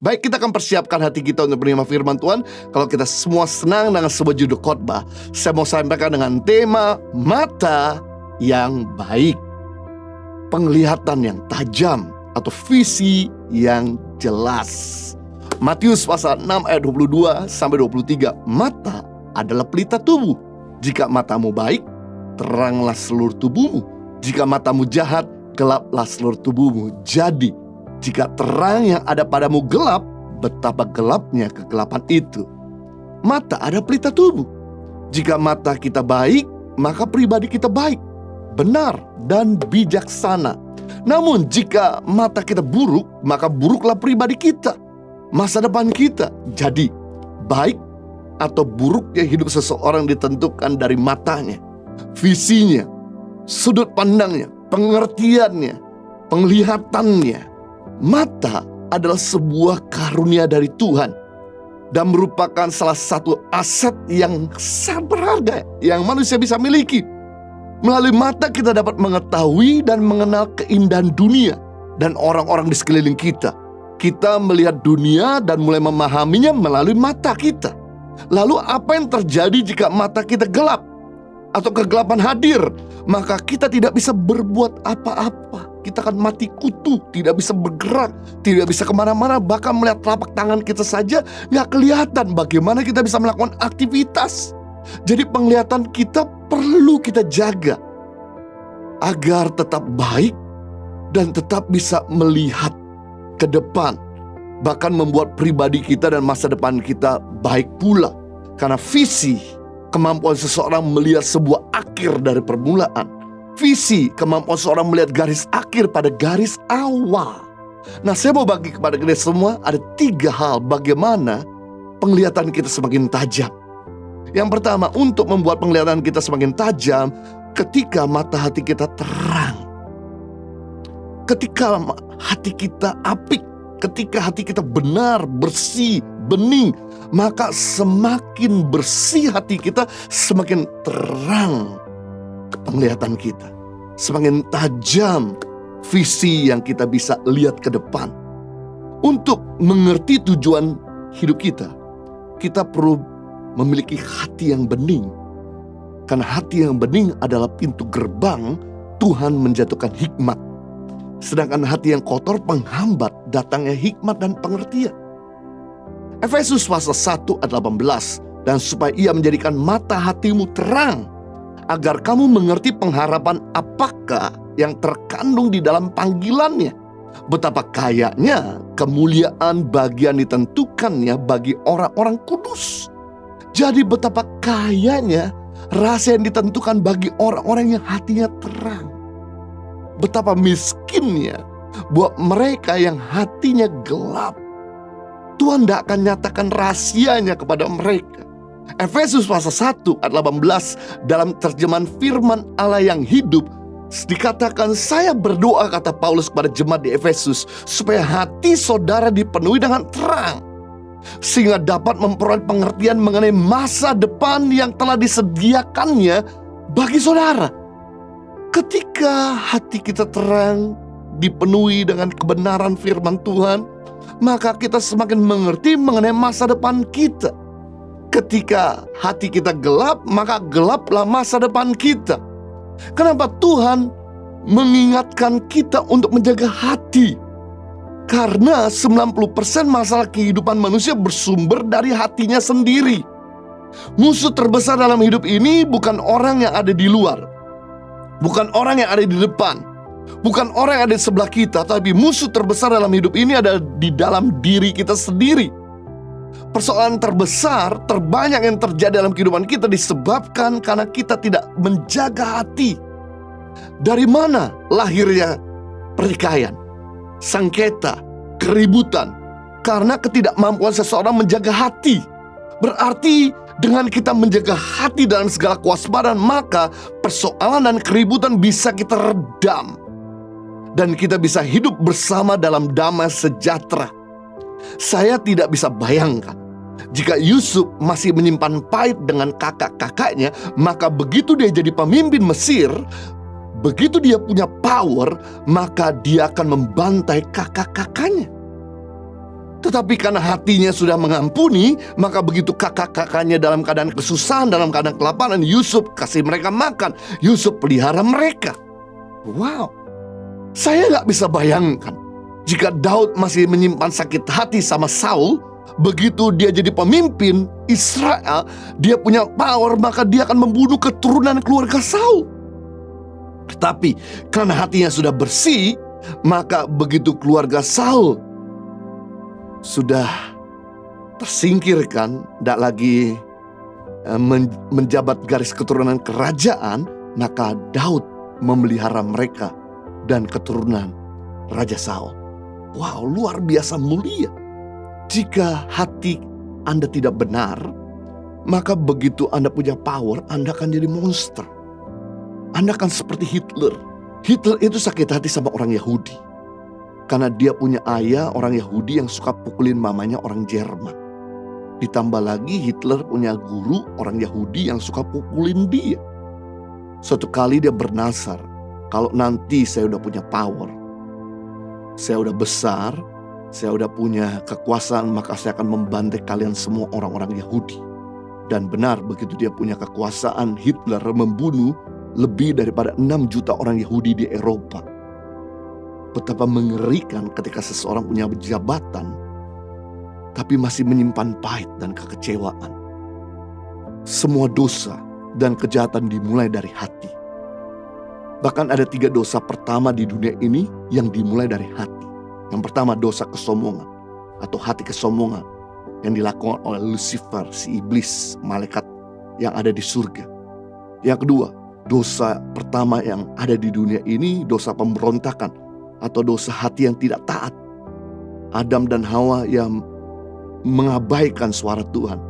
Baik, kita akan persiapkan hati kita untuk menerima firman Tuhan. Kalau kita semua senang dengan sebuah judul khotbah, saya mau sampaikan dengan tema mata yang baik, penglihatan yang tajam atau visi yang jelas. Matius pasal 6 ayat 22 sampai 23. Mata adalah pelita tubuh. Jika matamu baik, teranglah seluruh tubuhmu. Jika matamu jahat, gelaplah seluruh tubuhmu. Jadi, jika terang yang ada padamu gelap, betapa gelapnya kegelapan itu. Mata ada pelita tubuh. Jika mata kita baik, maka pribadi kita baik, benar, dan bijaksana. Namun jika mata kita buruk, maka buruklah pribadi kita, masa depan kita. Jadi, baik atau buruknya hidup seseorang ditentukan dari matanya, visinya, sudut pandangnya, pengertiannya, penglihatannya. Mata adalah sebuah karunia dari Tuhan dan merupakan salah satu aset yang sangat berharga yang manusia bisa miliki. Melalui mata kita dapat mengetahui dan mengenal keindahan dunia dan orang-orang di sekeliling kita. Kita melihat dunia dan mulai memahaminya melalui mata kita. Lalu apa yang terjadi jika mata kita gelap atau kegelapan hadir? Maka kita tidak bisa berbuat apa-apa. Kita akan mati kutu, tidak bisa bergerak, tidak bisa kemana-mana. Bahkan melihat telapak tangan kita saja gak kelihatan bagaimana kita bisa melakukan aktivitas. Jadi penglihatan kita perlu kita jaga agar tetap baik dan tetap bisa melihat ke depan, bahkan membuat pribadi kita dan masa depan kita baik pula. Karena visi, kemampuan seseorang melihat sebuah akhir dari permulaan. Visi, kemampuan seseorang melihat garis akhir pada garis awal. Nah, saya mau bagi kepada kita semua ada 3 hal bagaimana penglihatan kita semakin tajam. Yang pertama, untuk membuat penglihatan kita semakin tajam, ketika mata hati kita terang, ketika hati kita apik, ketika hati kita benar, bersih, bening, maka semakin bersih hati kita, semakin terang penglihatan kita, semakin tajam visi yang kita bisa lihat ke depan. Untuk mengerti tujuan hidup kita, kita perlu memiliki hati yang bening. Karena hati yang bening adalah pintu gerbang Tuhan menjatuhkan hikmat. Sedangkan hati yang kotor penghambat datangnya hikmat dan pengertian. Efesus pasal 1 ayat 18. Dan supaya ia menjadikan mata hatimu terang, agar kamu mengerti pengharapan apakah yang terkandung di dalam panggilannya. Betapa kayanya kemuliaan bagian ditentukannya bagi orang-orang kudus. Jadi betapa kayanya rahasia yang ditentukan bagi orang-orang yang hatinya terang. Betapa miskinnya buat mereka yang hatinya gelap. Tuhan tidak akan nyatakan rahasianya kepada mereka. Efesus pasal 1 ayat 18 dalam terjemahan firman Allah yang hidup dikatakan, saya berdoa, kata Paulus kepada jemaat di Efesus, supaya hati saudara dipenuhi dengan terang, sehingga dapat memperoleh pengertian mengenai masa depan yang telah disediakannya bagi saudara. Ketika hati kita terang, dipenuhi dengan kebenaran firman Tuhan, maka kita semakin mengerti mengenai masa depan kita. Ketika hati kita gelap, maka gelaplah masa depan kita. Kenapa Tuhan mengingatkan kita untuk menjaga hati? Karena 90% masalah kehidupan manusia bersumber dari hatinya sendiri. Musuh terbesar dalam hidup ini bukan orang yang ada di luar, bukan orang yang ada di depan, bukan orang yang ada di sebelah kita, tapi musuh terbesar dalam hidup ini adalah di dalam diri kita sendiri. Persoalan terbesar, terbanyak yang terjadi dalam kehidupan kita disebabkan karena kita tidak menjaga hati. Dari mana lahirnya pertikaian, sengketa, keributan? Karena ketidakmampuan seseorang menjaga hati. Berarti dengan kita menjaga hati dalam segala kewaspadaan, maka persoalan dan keributan bisa kita redam. Dan kita bisa hidup bersama dalam damai sejahtera. Saya tidak bisa bayangkan jika Yusuf masih menyimpan pahit dengan kakak-kakaknya, maka begitu dia jadi pemimpin Mesir, begitu dia punya power, maka dia akan membantai kakak-kakaknya. Tetapi karena hatinya sudah mengampuni, maka begitu kakak-kakaknya dalam keadaan kesusahan, dalam keadaan kelaparan, Yusuf kasih mereka makan. Yusuf pelihara mereka. Wow, saya nggak bisa bayangkan jika Daud masih menyimpan sakit hati sama Saul. Begitu dia jadi pemimpin Israel, dia punya power, maka dia akan membunuh keturunan keluarga Saul. Tetapi karena hatinya sudah bersih, maka begitu keluarga Saul sudah tersingkirkan, tidak lagi menjabat garis keturunan kerajaan, maka Daud memelihara mereka dan keturunan Raja Saul. Wow, luar biasa mulia. Jika hati Anda tidak benar, maka begitu Anda punya power, Anda akan jadi monster. Anda akan seperti Hitler. Hitler itu sakit hati sama orang Yahudi. Karena dia punya ayah orang Yahudi yang suka pukulin mamanya orang Jerman. Ditambah lagi Hitler punya guru orang Yahudi yang suka pukulin dia. Suatu kali dia bernasar, kalau nanti saya udah punya power, saya udah besar, saya udah punya kekuasaan, maka saya akan membantai kalian semua orang-orang Yahudi. Dan benar, begitu dia punya kekuasaan, Hitler membunuh lebih daripada 6 juta orang Yahudi di Eropa. Betapa mengerikan ketika seseorang punya jabatan, tapi masih menyimpan pahit dan kekecewaan. Semua dosa dan kejahatan dimulai dari hati. Bahkan ada 3 dosa pertama di dunia ini yang dimulai dari hati. Yang pertama, dosa kesombongan atau hati kesombongan yang dilakukan oleh Lucifer, si iblis, malaikat yang ada di surga. Yang kedua, dosa pertama yang ada di dunia ini, dosa pemberontakan atau dosa hati yang tidak taat. Adam dan Hawa yang mengabaikan suara Tuhan,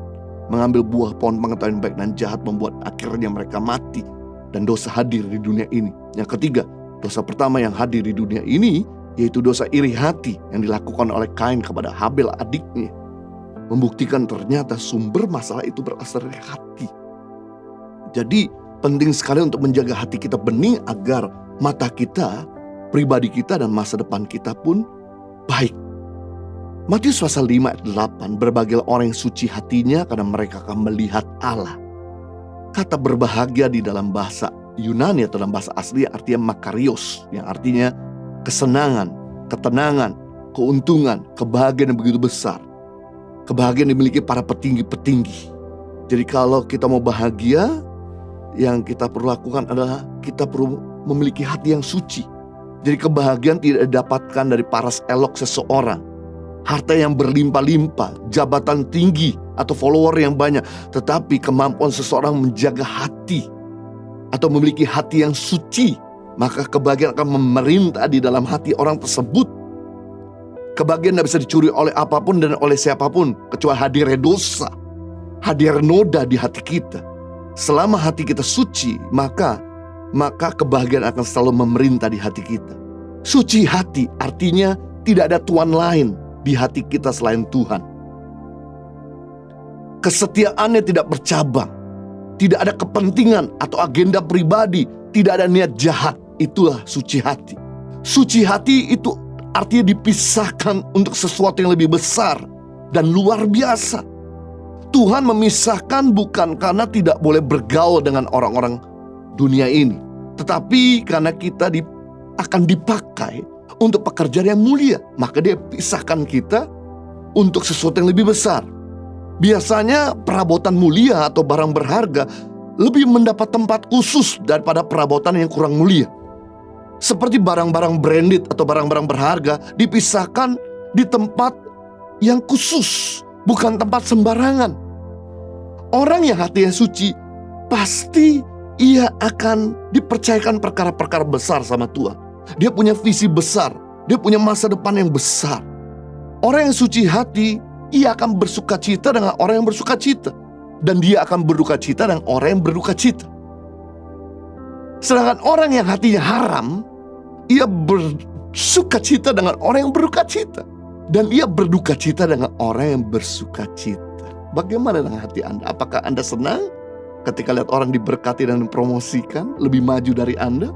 mengambil buah pohon pengetahuan baik dan jahat, membuat akhirnya mereka mati dan dosa hadir di dunia ini. Yang ketiga, dosa pertama yang hadir di dunia ini yaitu dosa iri hati yang dilakukan oleh Kain kepada Habel adiknya, membuktikan ternyata sumber masalah itu berasal dari hati. Jadi penting sekali untuk menjaga hati kita bening agar mata kita, pribadi kita dan masa depan kita pun baik. Matius pasal 5 ayat 8, berbahagialah orang yang suci hatinya karena mereka akan melihat Allah. Kata berbahagia di dalam bahasa Yunani atau dalam bahasa asli artinya makarios, yang artinya kesenangan, ketenangan, keuntungan, kebahagiaan yang begitu besar. Kebahagiaan dimiliki para petinggi-petinggi. Jadi kalau kita mau bahagia, yang kita perlu lakukan adalah kita perlu memiliki hati yang suci. Jadi kebahagiaan tidak didapatkan dari paras elok seseorang, harta yang berlimpah-limpah, jabatan tinggi, atau follower yang banyak. Tetapi kemampuan seseorang menjaga hati atau memiliki hati yang suci, maka kebahagiaan akan memerintah di dalam hati orang tersebut. Kebahagiaan tidak bisa dicuri oleh apapun dan oleh siapapun, kecuali hadirnya dosa, hadir noda di hati kita. Selama hati kita suci, maka kebahagiaan akan selalu memerintah di hati kita. Suci hati artinya tidak ada tuan lain di hati kita selain Tuhan. Kesetiaannya tidak bercabang, tidak ada kepentingan atau agenda pribadi, tidak ada niat jahat. Itulah suci hati. Suci hati itu artinya dipisahkan untuk sesuatu yang lebih besar dan luar biasa. Tuhan memisahkan bukan karena tidak boleh bergaul dengan orang-orang dunia ini, tetapi karena kita akan dipakai untuk pekerjaan yang mulia. Maka dia pisahkan kita untuk sesuatu yang lebih besar. Biasanya perabotan mulia atau barang berharga lebih mendapat tempat khusus daripada perabotan yang kurang mulia. Seperti barang-barang branded atau barang-barang berharga dipisahkan di tempat yang khusus, bukan tempat sembarangan. Orang yang hatinya suci pasti ia akan dipercayakan perkara-perkara besar sama Tuhan. Dia punya visi besar, dia punya masa depan yang besar. Orang yang suci hati, ia akan bersuka cita dengan orang yang bersuka cita, dan dia akan berduka cita dengan orang yang berduka cita. Sedangkan orang yang hatinya haram, ia bersuka cita dengan orang yang berduka cita, dan ia berduka cita dengan orang yang bersuka cita. Bagaimana dengan hati Anda? Apakah Anda senang ketika lihat orang diberkati dan dipromosikan lebih maju dari Anda?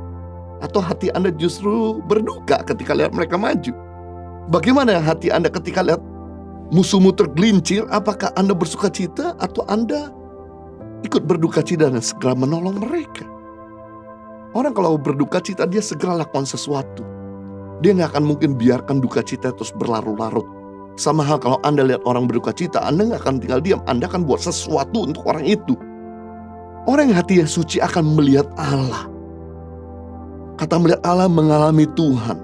Atau hati Anda justru berduka ketika lihat mereka maju? Bagaimana hati Anda ketika lihat musuhmu tergelincir, apakah Anda bersuka cita atau Anda ikut berduka cita dan segera menolong mereka? Orang kalau berduka cita, dia segera lakukan sesuatu. Dia nggak akan mungkin biarkan duka cita terus berlarut-larut. Sama hal kalau Anda lihat orang berduka cita, Anda nggak akan tinggal diam. Anda akan buat sesuatu untuk orang itu. Orang yang hatinya suci akan melihat Allah. Kata melihat Allah, mengalami Tuhan.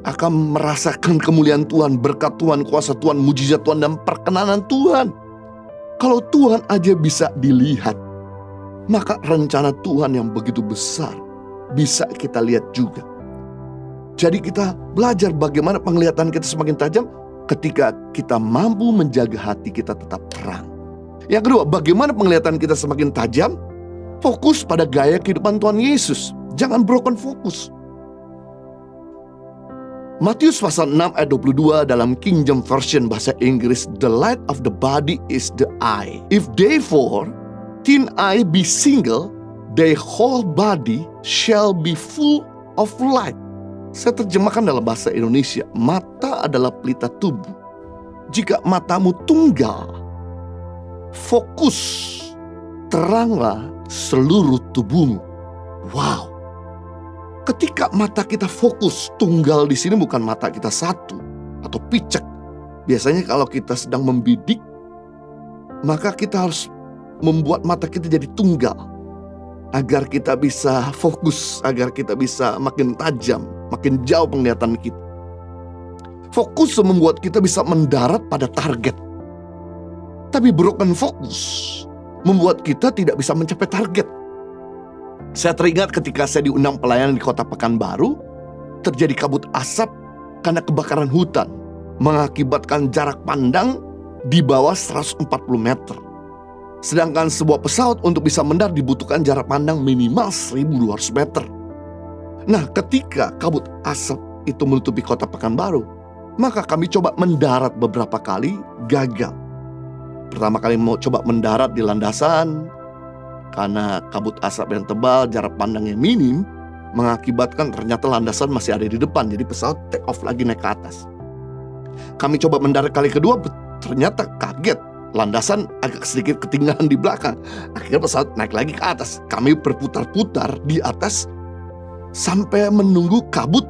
Akan merasakan kemuliaan Tuhan, berkat Tuhan, kuasa Tuhan, mujizat Tuhan, dan perkenanan Tuhan. Kalau Tuhan aja bisa dilihat, maka rencana Tuhan yang begitu besar bisa kita lihat juga. Jadi kita belajar bagaimana penglihatan kita semakin tajam ketika kita mampu menjaga hati kita tetap terang. Yang kedua, bagaimana penglihatan kita semakin tajam? Fokus pada gaya kehidupan Tuhan Yesus. Jangan broken fokus. Matius pasal 6 ayat 22 dalam King James Version bahasa Inggris, "The light of the body is the eye. If therefore thine eye be single, thy whole body shall be full of light." Saya terjemahkan dalam bahasa Indonesia, mata adalah pelita tubuh. Jika matamu tunggal, fokus, teranglah seluruh tubuhmu. Wow. Ketika mata kita fokus, tunggal di sini bukan mata kita satu atau picek. Biasanya kalau kita sedang membidik, maka kita harus membuat mata kita jadi tunggal. Agar kita bisa fokus, agar kita bisa makin tajam, makin jauh penglihatan kita. Fokus membuat kita bisa mendarat pada target. Tapi broken fokus membuat kita tidak bisa mencapai target. Saya teringat ketika saya diundang pelayanan di Kota Pekanbaru, terjadi kabut asap karena kebakaran hutan, mengakibatkan jarak pandang di bawah 140 meter. Sedangkan sebuah pesawat untuk bisa mendarat dibutuhkan jarak pandang minimal 1.200 meter. Nah, ketika kabut asap itu menutupi Kota Pekanbaru, maka kami coba mendarat beberapa kali, gagal. Pertama kali mau coba mendarat di landasan, karena kabut asap yang tebal, jarak pandang yang minim, mengakibatkan ternyata landasan masih ada di depan, jadi pesawat take off lagi naik ke atas. Kami coba mendarat kali kedua, ternyata kaget. Landasan agak sedikit ketinggalan di belakang. Akhirnya pesawat naik lagi ke atas. Kami berputar-putar di atas sampai menunggu kabut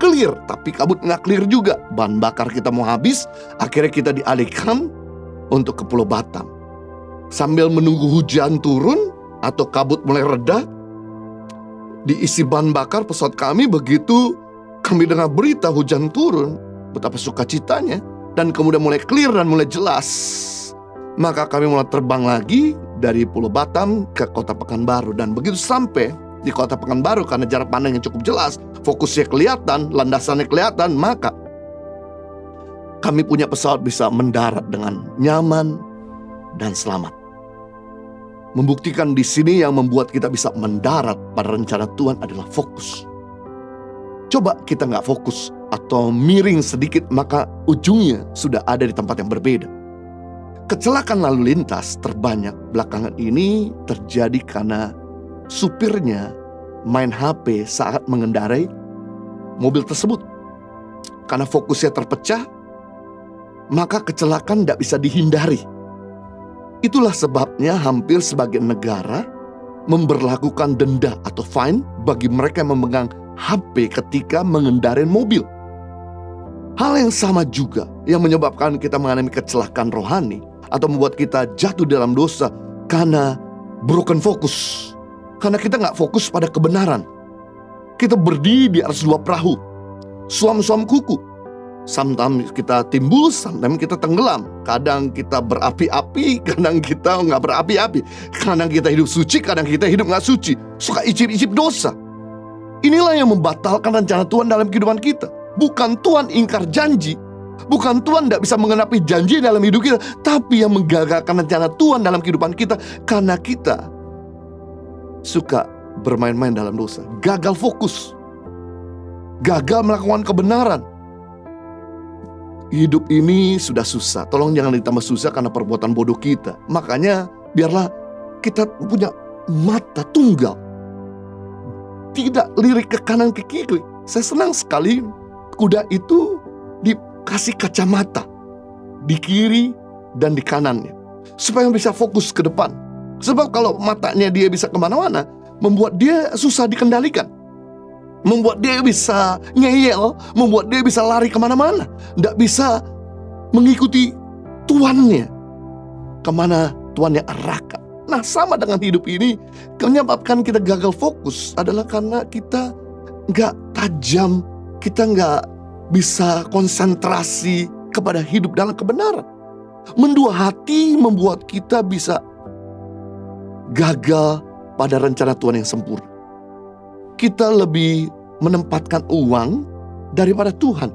clear. Tapi kabut nggak clear juga. Bahan bakar kita mau habis. Akhirnya kita dialihkan untuk ke Pulau Batam. Sambil menunggu hujan turun atau kabut mulai reda, diisi bahan bakar pesawat kami. Begitu kami dengar berita hujan turun, betapa sukacitanya. Dan kemudian mulai clear dan mulai jelas. Maka kami mulai terbang lagi dari Pulau Batam ke Kota Pekanbaru. Dan begitu sampai di Kota Pekanbaru, karena jarak pandang yang cukup jelas, fokusnya kelihatan, landasannya kelihatan, maka kami punya pesawat bisa mendarat dengan nyaman dan selamat. Membuktikan di sini yang membuat kita bisa mendarat pada rencana Tuhan adalah fokus. Coba kita nggak fokus atau miring sedikit, maka ujungnya sudah ada di tempat yang berbeda. Kecelakaan lalu lintas terbanyak belakangan ini terjadi karena supirnya main HP saat mengendarai mobil tersebut. Karena fokusnya terpecah, maka kecelakaan tidak bisa dihindari. Itulah sebabnya hampir sebagian negara memberlakukan denda atau fine bagi mereka yang memegang HP ketika mengendarai mobil. Hal yang sama juga yang menyebabkan kita mengalami kecelakaan rohani atau membuat kita jatuh dalam dosa karena broken focus. Karena kita nggak fokus pada kebenaran. Kita berdiri di atas dua perahu, suam-suam kuku. Sometimes kita timbul, sometimes kita tenggelam. Kadang kita berapi-api, kadang kita nggak berapi-api. Kadang kita hidup suci, kadang kita hidup nggak suci. Suka icip-icip dosa. Inilah yang membatalkan rencana Tuhan dalam kehidupan kita. Bukan Tuhan ingkar janji, bukan Tuhan tidak bisa mengenapi janji dalam hidup kita, tapi yang menggagalkan rencana Tuhan dalam kehidupan kita karena kita suka bermain-main dalam dosa, gagal fokus, gagal melakukan kebenaran. Hidup ini sudah susah, tolong jangan ditambah susah karena perbuatan bodoh kita. Makanya biarlah kita punya mata tunggal, tidak lirik ke kanan ke kiri. Saya senang sekali kuda itu kasih kacamata di kiri dan di kanannya, supaya bisa fokus ke depan. Sebab kalau matanya dia bisa kemana-mana, membuat dia susah dikendalikan, membuat dia bisa ngeyel, membuat dia bisa lari kemana-mana, tidak bisa mengikuti tuannya kemana tuannya arahkan. Nah, sama dengan hidup ini, menyebabkan kita gagal fokus adalah karena kita nggak tajam, kita nggak bisa konsentrasi kepada hidup dalam kebenaran. Mendua hati membuat kita bisa gagal pada rencana Tuhan yang sempurna. Kita lebih menempatkan uang daripada Tuhan,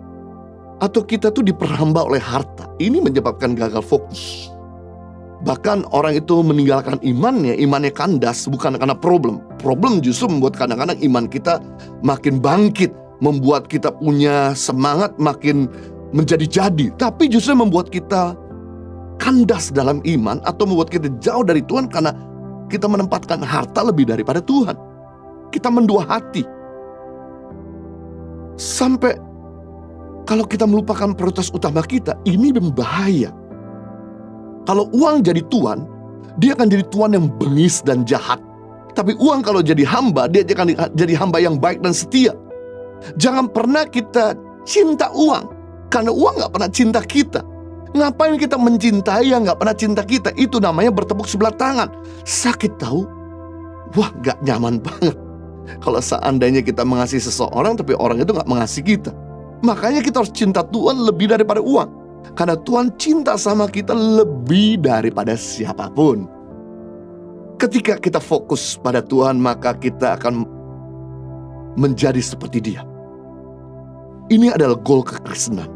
atau kita tuh diperhamba oleh harta. Ini menyebabkan gagal fokus. Bahkan orang itu meninggalkan imannya kandas bukan karena problem. Problem justru membuat kadang-kadang iman kita makin bangkit, membuat kita punya semangat makin menjadi-jadi, tapi justru membuat kita kandas dalam iman atau membuat kita jauh dari Tuhan karena kita menempatkan harta lebih daripada Tuhan. Kita mendua hati. Sampai kalau kita melupakan prioritas utama kita, ini berbahaya. Kalau uang jadi tuan, dia akan jadi tuan yang bengis dan jahat. Tapi uang kalau jadi hamba, dia akan jadi hamba yang baik dan setia. Jangan pernah kita cinta uang, karena uang gak pernah cinta kita. Ngapain kita mencintai yang gak pernah cinta kita? Itu namanya bertepuk sebelah tangan. Sakit tahu? Wah, gak nyaman banget kalau seandainya kita mengasihi seseorang tapi orang itu gak mengasihi kita. Makanya kita harus cinta Tuhan lebih daripada uang, karena Tuhan cinta sama kita lebih daripada siapapun. Ketika kita fokus pada Tuhan, maka kita akan menjadi seperti Dia. Ini adalah goal kekristenan,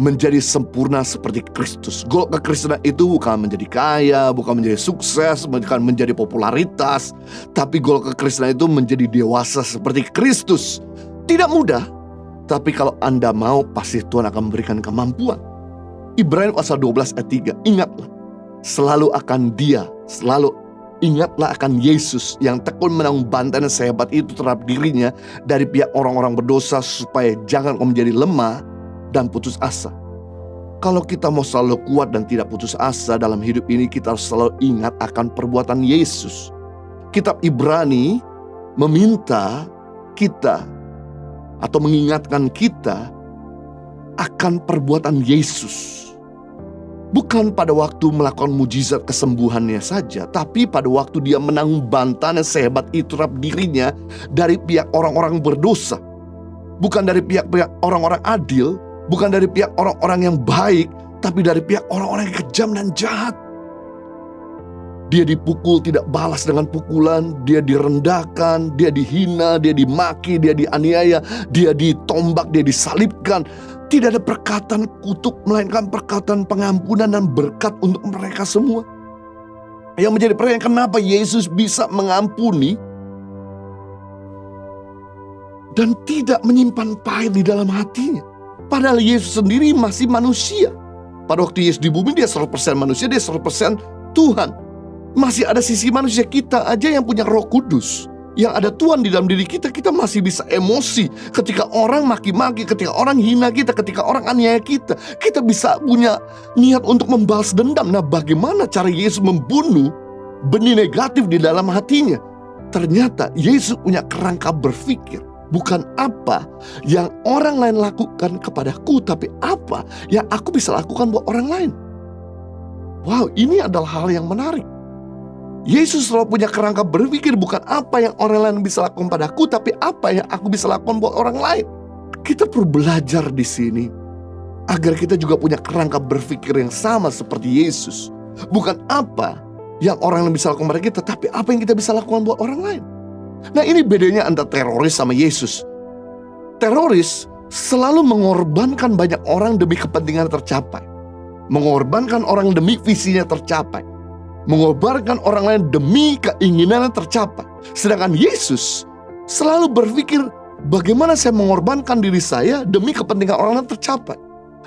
menjadi sempurna seperti Kristus. Goal kekristenan itu bukan menjadi kaya, bukan menjadi sukses, bukan menjadi popularitas, tapi goal kekristenan itu menjadi dewasa seperti Kristus. Tidak mudah, tapi kalau Anda mau, pasti Tuhan akan memberikan kemampuan. Ibrani pasal 12 ayat 3, ingatlah selalu akan Dia, selalu ingatlah akan Yesus yang tekun menanggung bantahan sehebat itu terhadap dirinya dari pihak orang-orang berdosa, supaya jangan kau menjadi lemah dan putus asa. Kalau kita mau selalu kuat dan tidak putus asa dalam hidup ini, kita harus selalu ingat akan perbuatan Yesus. Kitab Ibrani meminta kita atau mengingatkan kita akan perbuatan Yesus. Bukan pada waktu melakukan mujizat kesembuhannya saja, tapi pada waktu Dia menanggung bantahan sehebat itu terhadap dirinya dari pihak orang-orang berdosa. Bukan dari pihak-pihak orang-orang adil, bukan dari pihak orang-orang yang baik, tapi dari pihak orang-orang yang kejam dan jahat. Dia dipukul tidak balas dengan pukulan, dia direndahkan, dia dihina, dia dimaki, dia dianiaya, dia ditombak, dia disalibkan. Tidak ada perkataan kutuk, melainkan perkataan pengampunan dan berkat untuk mereka semua. Yang menjadi pertanyaan, kenapa Yesus bisa mengampuni dan tidak menyimpan pahit di dalam hatinya? Padahal Yesus sendiri masih manusia. Pada waktu Yesus di bumi, dia 100% manusia, dia 100% Tuhan. Masih ada sisi manusia, kita aja yang punya Roh Kudus, yang ada Tuhan di dalam diri kita, kita masih bisa emosi ketika orang maki-maki, ketika orang hina kita, ketika orang aniaya kita. Kita bisa punya niat untuk membalas dendam. Nah, bagaimana cara Yesus membunuh benih negatif di dalam hatinya? Ternyata Yesus punya kerangka berpikir, bukan apa yang orang lain lakukan kepadaku, tapi apa yang aku bisa lakukan buat orang lain. Wow, ini adalah hal yang menarik. Yesus selalu punya kerangka berpikir, bukan apa yang orang lain bisa lakukan padaku, tapi apa yang aku bisa lakukan buat orang lain. Kita perlu belajar di sini agar kita juga punya kerangka berpikir yang sama seperti Yesus. Bukan apa yang orang lain bisa lakukan pada kita, tapi apa yang kita bisa lakukan buat orang lain. Nah, ini bedanya antara teroris sama Yesus. Teroris selalu mengorbankan banyak orang demi kepentingan tercapai, mengorbankan orang demi visinya tercapai, mengorbankan orang lain demi keinginan tercapai. Sedangkan Yesus selalu berpikir, bagaimana saya mengorbankan diri saya demi kepentingan orang lain tercapai.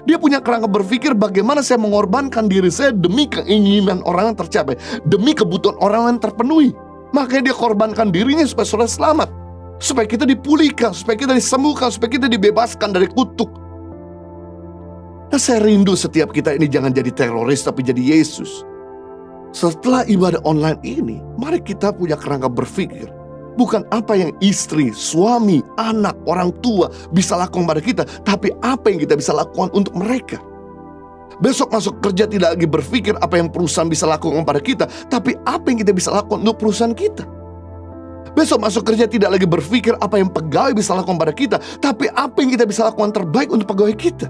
Dia punya kerangka berpikir, bagaimana saya mengorbankan diri saya demi keinginan orang lain tercapai, demi kebutuhan orang lain terpenuhi. Makanya dia korbankan dirinya supaya saudara selamat, supaya kita dipulihkan, supaya kita disembuhkan, supaya kita dibebaskan dari kutuk. Nah, saya rindu setiap kita ini jangan jadi teroris tapi jadi Yesus. Setelah ibadah online ini, mari kita punya kerangka berpikir. Bukan apa yang istri, suami, anak, orang tua bisa lakukan pada kita, tapi apa yang kita bisa lakukan untuk mereka. Besok masuk kerja tidak lagi berpikir apa yang perusahaan bisa lakukan pada kita, tapi apa yang kita bisa lakukan untuk perusahaan kita. Besok masuk kerja tidak lagi berpikir apa yang pegawai bisa lakukan pada kita, tapi apa yang kita bisa lakukan terbaik untuk pegawai kita.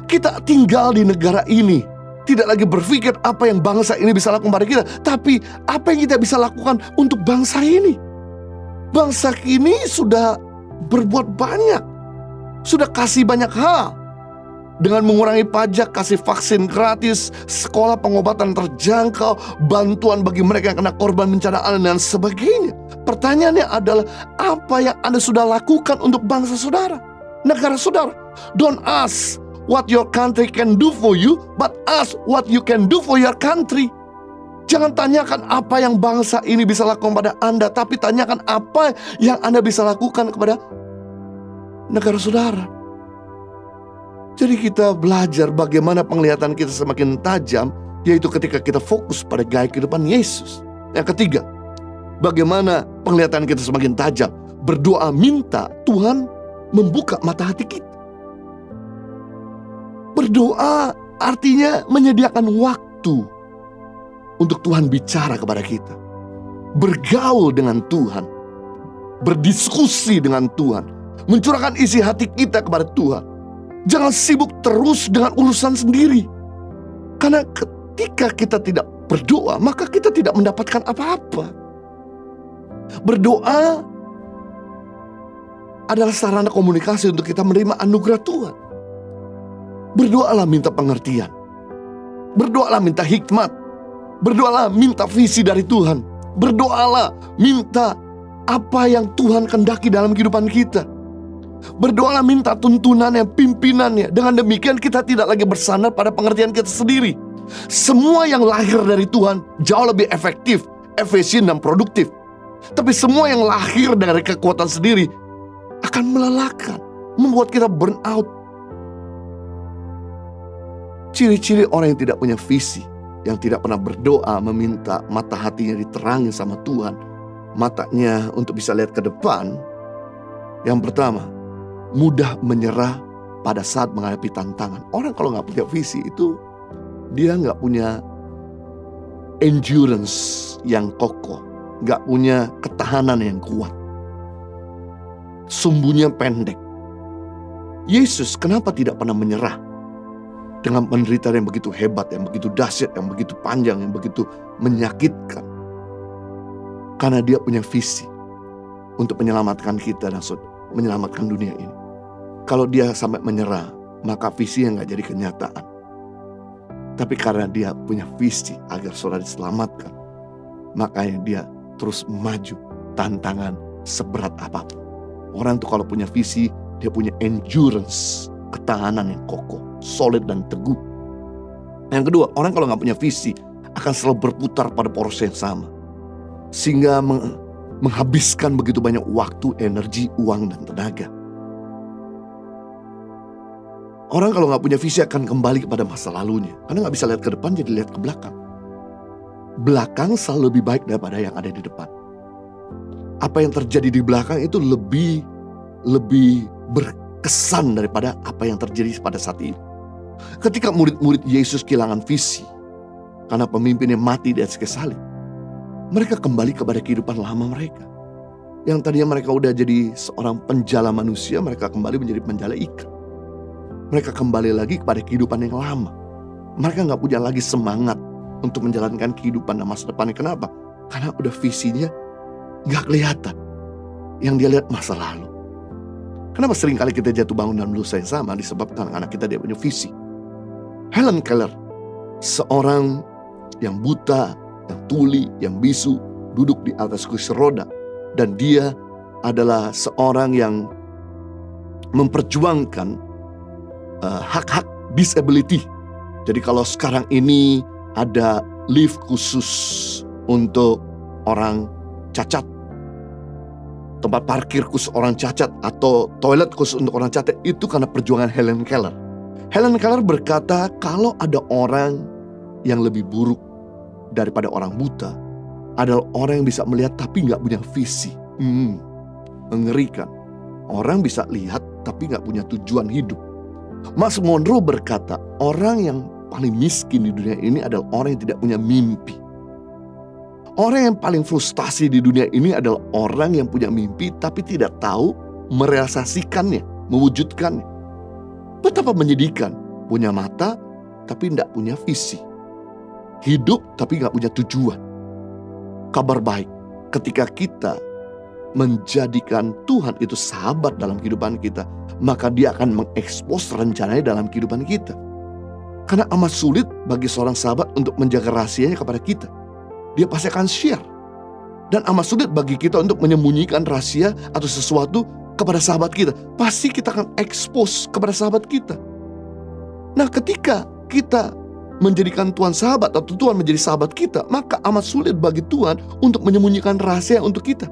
Kita tinggal di negara ini, tidak lagi berpikir apa yang bangsa ini bisa lakukan pada kita, tapi apa yang kita bisa lakukan untuk bangsa ini. Bangsa ini sudah berbuat banyak, sudah kasih banyak hal. Dengan mengurangi pajak, kasih vaksin gratis, sekolah pengobatan terjangkau, bantuan bagi mereka yang kena korban bencana alam dan sebagainya. Pertanyaannya adalah, apa yang Anda sudah lakukan untuk bangsa saudara, negara saudara? Don't ask what your country can do for you, but ask what you can do for your country. Jangan tanyakan apa yang bangsa ini bisa lakukan pada Anda, tapi tanyakan apa yang Anda bisa lakukan kepada negara saudara. Jadi kita belajar bagaimana penglihatan kita semakin tajam, yaitu ketika kita fokus pada gaya kehidupan Yesus. Yang ketiga, bagaimana penglihatan kita semakin tajam? Berdoa minta Tuhan membuka mata hati kita. Berdoa artinya menyediakan waktu untuk Tuhan bicara kepada kita. Bergaul dengan Tuhan, berdiskusi dengan Tuhan, mencurahkan isi hati kita kepada Tuhan. Jangan sibuk terus dengan urusan sendiri. Karena ketika kita tidak berdoa, maka kita tidak mendapatkan apa-apa. Berdoa adalah sarana komunikasi untuk kita menerima anugerah Tuhan. Berdoalah minta pengertian. Berdoalah minta hikmat. Berdoalah minta visi dari Tuhan. Berdoalah minta apa yang Tuhan kehendaki dalam kehidupan kita. Berdoalah minta tuntunannya, pimpinannya. Dengan demikian kita tidak lagi bersandar pada pengertian kita sendiri. Semua yang lahir dari Tuhan jauh lebih efektif, efisien dan produktif. Tapi semua yang lahir dari kekuatan sendiri akan melelahkan, membuat kita burn out. Ciri-ciri orang yang tidak punya visi, yang tidak pernah berdoa meminta mata hatinya diterangi sama Tuhan, matanya untuk bisa lihat ke depan. Yang pertama, mudah menyerah pada saat menghadapi tantangan. Orang kalau nggak punya visi itu, dia nggak punya endurance yang kokoh, nggak punya ketahanan yang kuat. Sumbunya pendek. Yesus kenapa tidak pernah menyerah dengan penderitaan yang begitu hebat, yang begitu dahsyat, yang begitu panjang, yang begitu menyakitkan? Karena dia punya visi untuk menyelamatkan kita dan menyelamatkan dunia ini. Kalau dia sampai menyerah, maka visinya nggak jadi kenyataan. Tapi karena dia punya visi agar saudara diselamatkan, makanya dia terus maju tantangan seberat apapun. Orang tuh kalau punya visi, dia punya endurance, ketahanan yang kokoh, solid dan teguh. Yang kedua, orang kalau nggak punya visi akan selalu berputar pada poros yang sama, sehingga menghabiskan begitu banyak waktu, energi, uang dan tenaga. Orang kalau nggak punya visi akan kembali kepada masa lalunya, karena nggak bisa lihat ke depan, jadi lihat ke belakang. Belakang selalu lebih baik daripada yang ada di depan. Apa yang terjadi di belakang itu lebih berkesan daripada apa yang terjadi pada saat ini. Ketika murid-murid Yesus kehilangan visi karena pemimpinnya mati di atas kayu salib, mereka kembali kepada kehidupan lama mereka. Yang tadinya mereka udah jadi seorang penjala manusia, mereka kembali menjadi penjala ikan. Mereka kembali lagi kepada kehidupan yang lama. Mereka gak punya lagi semangat untuk menjalankan kehidupan dan masa depannya. Kenapa? Karena udah visinya gak kelihatan. Yang dia lihat masa lalu. Kenapa seringkali kita jatuh bangun dalam dosa yang sama? Disebabkan anak kita dia punya visi. Helen Keller, seorang yang buta, yang tuli, yang bisu, duduk di atas kursi roda. Dan dia adalah seorang yang memperjuangkan hak-hak disability. Jadi kalau sekarang ini ada lift khusus untuk orang cacat, tempat parkir khusus orang cacat, atau toilet khusus untuk orang cacat, itu karena perjuangan Helen Keller. Helen Keller berkata, kalau ada orang yang lebih buruk daripada orang buta adalah orang yang bisa melihat tapi nggak punya visi. Mengerikan. Orang bisa lihat tapi nggak punya tujuan hidup. Mas Monroe berkata, orang yang paling miskin di dunia ini adalah orang yang tidak punya mimpi. Orang yang paling frustasi di dunia ini adalah orang yang punya mimpi tapi tidak tahu merealisasikannya, mewujudkannya. Betapa menyedihkan, punya mata tapi tidak punya visi. Hidup tapi nggak punya tujuan. Kabar baik, ketika kita menjadikan Tuhan itu sahabat dalam kehidupan kita, maka Dia akan mengekspos rencananya dalam kehidupan kita. Karena amat sulit bagi seorang sahabat untuk menjaga rahasianya kepada kita. Dia pasti akan share. Dan amat sulit bagi kita untuk menyembunyikan rahasia atau sesuatu kepada sahabat kita. Pasti kita akan expose kepada sahabat kita. Nah, ketika kita menjadikan Tuhan sahabat atau Tuhan menjadi sahabat kita, maka amat sulit bagi Tuhan untuk menyembunyikan rahasia untuk kita.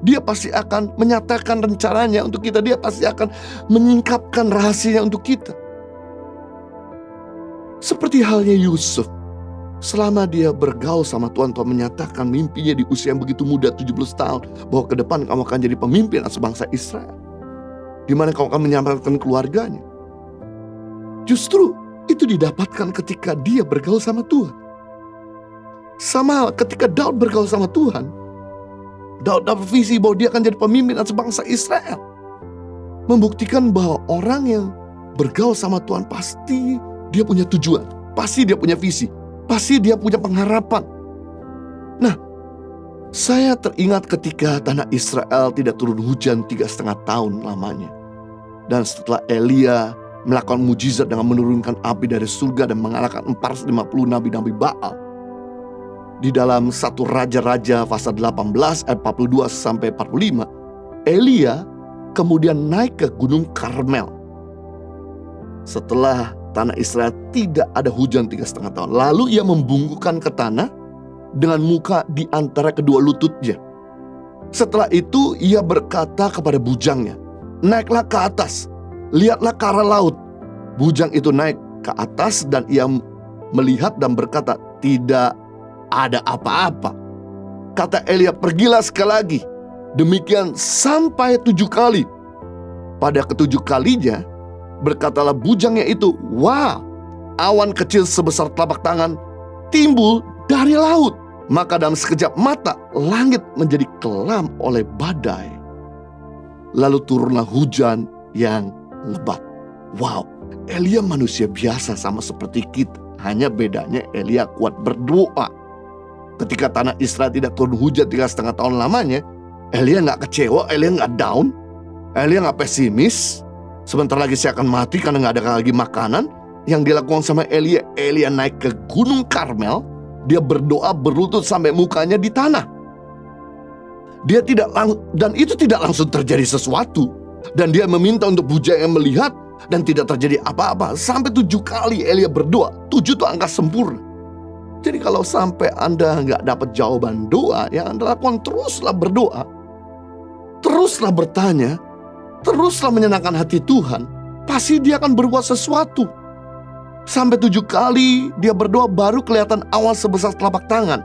Dia pasti akan menyatakan rencananya untuk kita. Dia pasti akan menyingkapkan rahasianya untuk kita. Seperti halnya Yusuf. Selama dia bergaul sama Tuhan, Tuhan menyatakan mimpinya di usia yang begitu muda, 17 tahun. Bahwa ke depan kamu akan jadi pemimpin atas bangsa Israel. Di mana kamu akan menyelamatkan keluarganya. Justru itu didapatkan ketika dia bergaul sama Tuhan. Sama ketika Daud bergaul sama Tuhan. Daud dapat visi bahwa dia akan jadi pemimpin atas bangsa Israel. Membuktikan bahwa orang yang bergaul sama Tuhan pasti dia punya tujuan. Pasti dia punya visi. Pasti dia punya pengharapan. Nah, saya teringat ketika tanah Israel tidak turun hujan 3,5 tahun lamanya. Dan setelah Elia melakukan mujizat dengan menurunkan api dari surga dan mengalahkan 450 nabi-nabi Baal. Di dalam 1 Raja-Raja pasal 18 ayat 42 sampai 45, Elia kemudian naik ke Gunung Karmel. Setelah tanah Israel tidak ada hujan 3,5 tahun. Lalu ia membungkukkan ke tanah dengan muka di antara kedua lututnya. Setelah itu ia berkata kepada bujangnya, naiklah ke atas, lihatlah ke arah laut. Bujang itu naik ke atas dan ia melihat dan berkata, tidak ada apa-apa. Kata Elia, pergilah sekali lagi. Demikian sampai 7 kali. Pada ke-7 kalinya, berkatalah bujangnya itu, wah, awan kecil sebesar telapak tangan timbul dari laut. Maka dalam sekejap mata, langit menjadi kelam oleh badai. Lalu turunlah hujan yang lebat. Wow, Elia manusia biasa sama seperti kita. Hanya bedanya Elia kuat berdoa. Ketika tanah Israel tidak turun hujan 3,5 tahun lamanya, Elia gak kecewa, Elia gak down, Elia gak pesimis. Sebentar lagi saya akan mati karena gak ada lagi makanan. Yang dilakukan sama Elia, Elia naik ke Gunung Karmel. Dia berdoa berlutut sampai mukanya di tanah. Dan itu tidak langsung terjadi sesuatu. Dan dia meminta untuk bujang yang melihat dan tidak terjadi apa-apa. Sampai 7 kali Elia berdoa. 7 itu angka sempurna. Jadi kalau sampai Anda nggak dapat jawaban doa, yang Anda lakukan teruslah berdoa. Teruslah bertanya. Teruslah menyenangkan hati Tuhan. Pasti dia akan berbuat sesuatu. Sampai 7 kali dia berdoa baru kelihatan awan sebesar telapak tangan.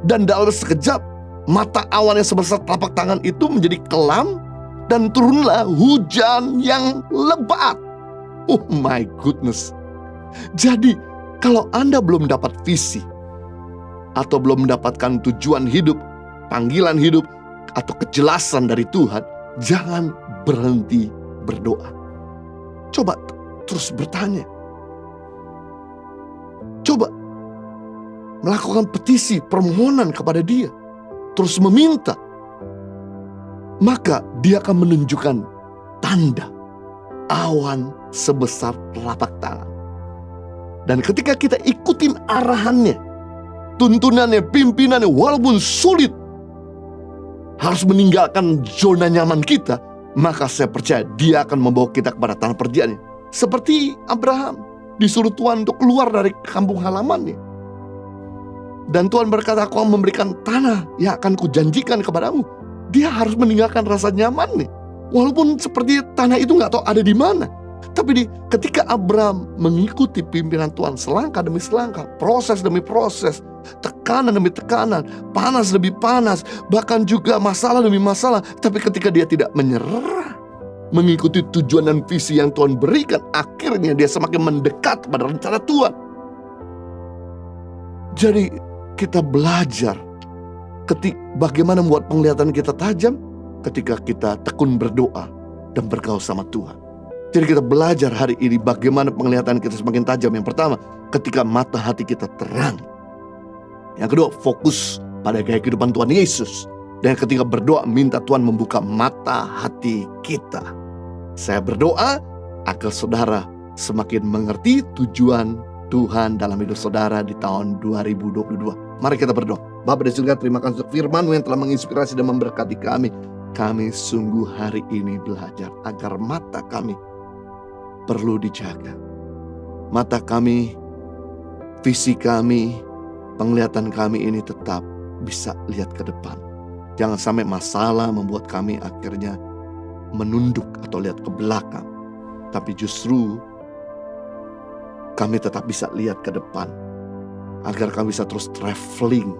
Dan dalam sekejap mata awan yang sebesar telapak tangan itu menjadi kelam. Dan turunlah hujan yang lebat. Oh my goodness. Jadi kalau Anda belum dapat visi atau belum mendapatkan tujuan hidup, panggilan hidup, atau kejelasan dari Tuhan, jangan berhenti berdoa. Coba terus bertanya. Coba melakukan petisi, permohonan kepada Dia. Terus meminta. Maka Dia akan menunjukkan tanda awan sebesar telapak tangan. Dan ketika kita ikutin arahannya, tuntunannya, pimpinannya, walaupun sulit, harus meninggalkan zona nyaman kita, maka saya percaya Dia akan membawa kita kepada tanah perjanjiannya. Seperti Abraham, disuruh Tuhan untuk keluar dari kampung halamannya. Dan Tuhan berkata, aku akan memberikan tanah yang akan kujanjikan kepadamu. Dia harus meninggalkan rasa nyamannya. Walaupun seperti tanah itu gak tahu ada di mana. Tapi ketika Abraham mengikuti pimpinan Tuhan selangkah demi selangkah, proses demi proses, tekanan demi tekanan, panas demi panas, bahkan juga masalah demi masalah. Tapi ketika dia tidak menyerah, mengikuti tujuan dan visi yang Tuhan berikan, akhirnya dia semakin mendekat pada rencana Tuhan. Jadi kita belajar bagaimana membuat penglihatan kita tajam ketika kita tekun berdoa dan bergaul sama Tuhan. Jadi kita belajar hari ini bagaimana penglihatan kita semakin tajam. Yang pertama, ketika mata hati kita terang. Yang kedua, fokus pada gaya kehidupan Tuhan Yesus. Dan yang ketiga, berdoa minta Tuhan membuka mata hati kita. Saya berdoa agar saudara semakin mengerti tujuan Tuhan dalam hidup saudara di tahun 2022. Mari kita berdoa. Bapa di surga, terima kasih untuk firman-Mu yang telah menginspirasi dan memberkati kami. Kami sungguh hari ini belajar agar mata kami perlu dijaga. Mata kami, visi kami, penglihatan kami ini tetap bisa lihat ke depan. Jangan sampai masalah membuat kami akhirnya menunduk atau lihat ke belakang. Tapi justru kami tetap bisa lihat ke depan. Agar kami bisa terus traveling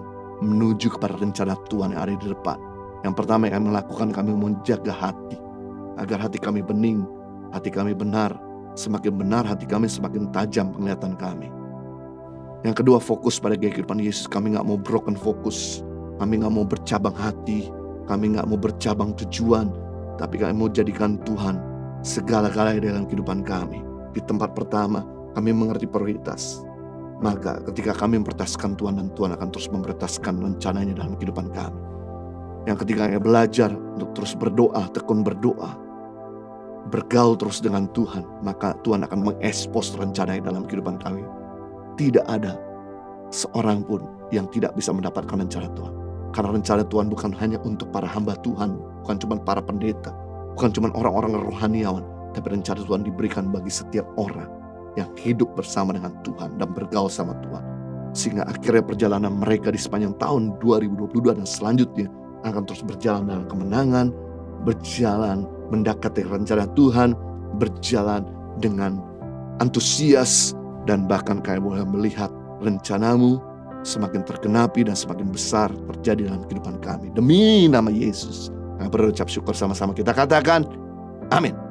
menuju kepada rencana Tuhan yang ada di depan. Yang pertama yang kami lakukan, kami menjaga hati. Agar hati kami bening, hati kami benar. Semakin benar hati kami, semakin tajam penglihatan kami. Yang kedua, fokus pada gaya kehidupan Yesus. Kami gak mau broken fokus. Kami gak mau bercabang hati. Kami gak mau bercabang tujuan. Tapi kami mau jadikan Tuhan segala-galanya dalam kehidupan kami. Di tempat pertama, kami mengerti prioritas. Maka ketika kami memprioritaskan Tuhan, dan Tuhan akan terus memprioritaskan rencananya dalam kehidupan kami. Yang ketiga, kami belajar untuk terus berdoa, tekun berdoa, bergaul terus dengan Tuhan, maka Tuhan akan mengekspos rencananya dalam kehidupan kami. Tidak ada seorang pun yang tidak bisa mendapatkan rencana Tuhan. Karena rencana Tuhan bukan hanya untuk para hamba Tuhan, bukan cuma para pendeta, bukan cuma orang-orang rohaniawan, tapi rencana Tuhan diberikan bagi setiap orang yang hidup bersama dengan Tuhan dan bergaul sama Tuhan. Sehingga akhirnya perjalanan mereka di sepanjang tahun 2022 dan selanjutnya akan terus berjalan dalam kemenangan, berjalan mendekati rencana Tuhan, berjalan dengan antusias, dan bahkan kami boleh melihat rencana-Mu semakin tergenapi dan semakin besar terjadi dalam kehidupan kami. Demi nama Yesus, kami berucap syukur sama-sama, kita katakan amin.